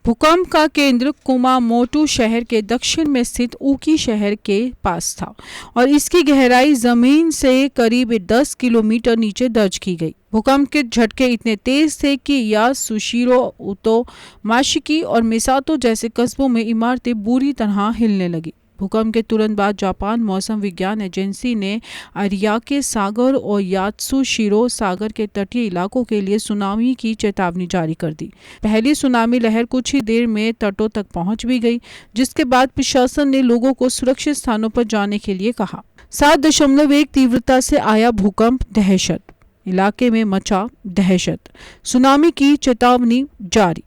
भूकंप का केंद्र कुमामोटो शहर के दक्षिण में स्थित ऊकी शहर के पास था और इसकी गहराई जमीन से करीब 10 किलोमीटर नीचे दर्ज की गई। भूकंप के झटके इतने तेज थे कि यासुशिरो उतो, माशिकी और मिसातो जैसे कस्बों में इमारतें बुरी तरह हिलने लगी। भूकंप के तुरंत बाद जापान मौसम विज्ञान एजेंसी ने अरियाके सागर और यात्सुशिरो सागर के तटीय इलाकों के लिए सुनामी की चेतावनी जारी कर दी। पहली सुनामी लहर कुछ ही देर में तटों तक पहुंच भी गई, जिसके बाद प्रशासन ने लोगों को सुरक्षित स्थानों पर जाने के लिए कहा। 7.1 तीव्रता से आया भूकंप, दहशत, इलाके में मचा दहशत, सुनामी की चेतावनी जारी,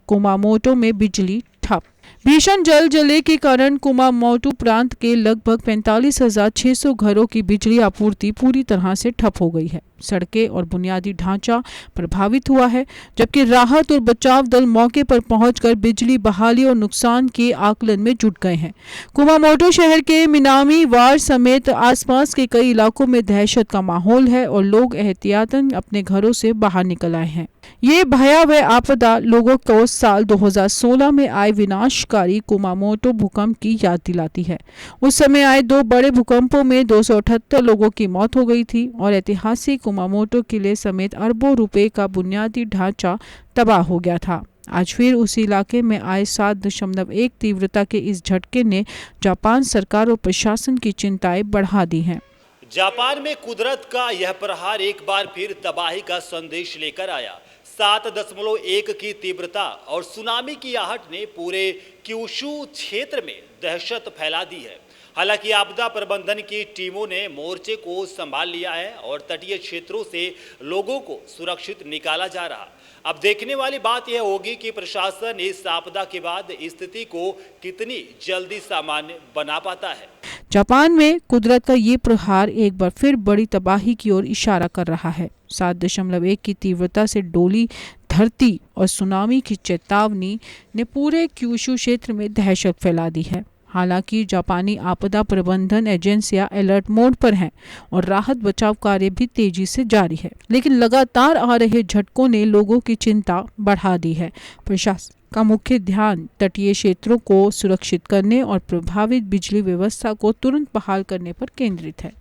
कुमामोटो में बिजली ठप। भीषण जलजले के कारण कुमामोटो प्रांत के लगभग 45,600 घरों की बिजली आपूर्ति पूरी तरह से ठप हो गई है। सड़कें और बुनियादी ढांचा प्रभावित हुआ है, जबकि राहत और बचाव दल मौके पर पहुंचकर बिजली बहाली और नुकसान के आकलन में जुट गए हैं। कुमामोटो शहर के मिनामी वार समेत आसपास के कई इलाकों में दहशत का माहौल है और लोग एहतियातन अपने घरों से बाहर निकल आए हैं। ये भयावह आपदा लोगों को साल 2016 में आए विनाशकारी कुमामोटो भूकंप की याद दिलाती है। उस समय आए 2 बड़े भूकंपों में 278 लोगों की मौत हो गई थी और ऐतिहासिक कुमामोटो किले समेत अरबों रुपए का बुनियादी ढांचा तबाह हो गया था। आज फिर उसी इलाके में आए 7.1 तीव्रता के इस झटके ने जापान सरकार और प्रशासन की चिंताएं बढ़ा दी हैं। जापान में कुदरत का यह प्रहार एक बार फिर तबाही का संदेश लेकर आया। 7.1 की तीव्रता और सुनामी की आहट ने पूरे क्यूशू क्षेत्र में दहशत फैला दी है। हालांकि आपदा प्रबंधन की टीमों ने मोर्चे को संभाल लिया है और तटीय क्षेत्रों से लोगों को सुरक्षित निकाला जा रहा। अब देखने वाली बात यह होगी कि प्रशासन इस आपदा के बाद स्थिति को कितनी जल्दी सामान्य बना पाता है। जापान में कुदरत का ये प्रहार एक बार फिर बड़ी तबाही की ओर इशारा कर रहा है। 7.1 की तीव्रता से डोली धरती और सुनामी की चेतावनी ने पूरे क्यूशू क्षेत्र में दहशत फैला दी है। हालांकि जापानी आपदा प्रबंधन एजेंसियां अलर्ट मोड पर हैं और राहत बचाव कार्य भी तेजी से जारी है, लेकिन लगातार आ रहे झटकों ने लोगों की चिंता बढ़ा दी है। प्रशासन का मुख्य ध्यान तटीय क्षेत्रों को सुरक्षित करने और प्रभावित बिजली व्यवस्था को तुरंत बहाल करने पर केंद्रित है।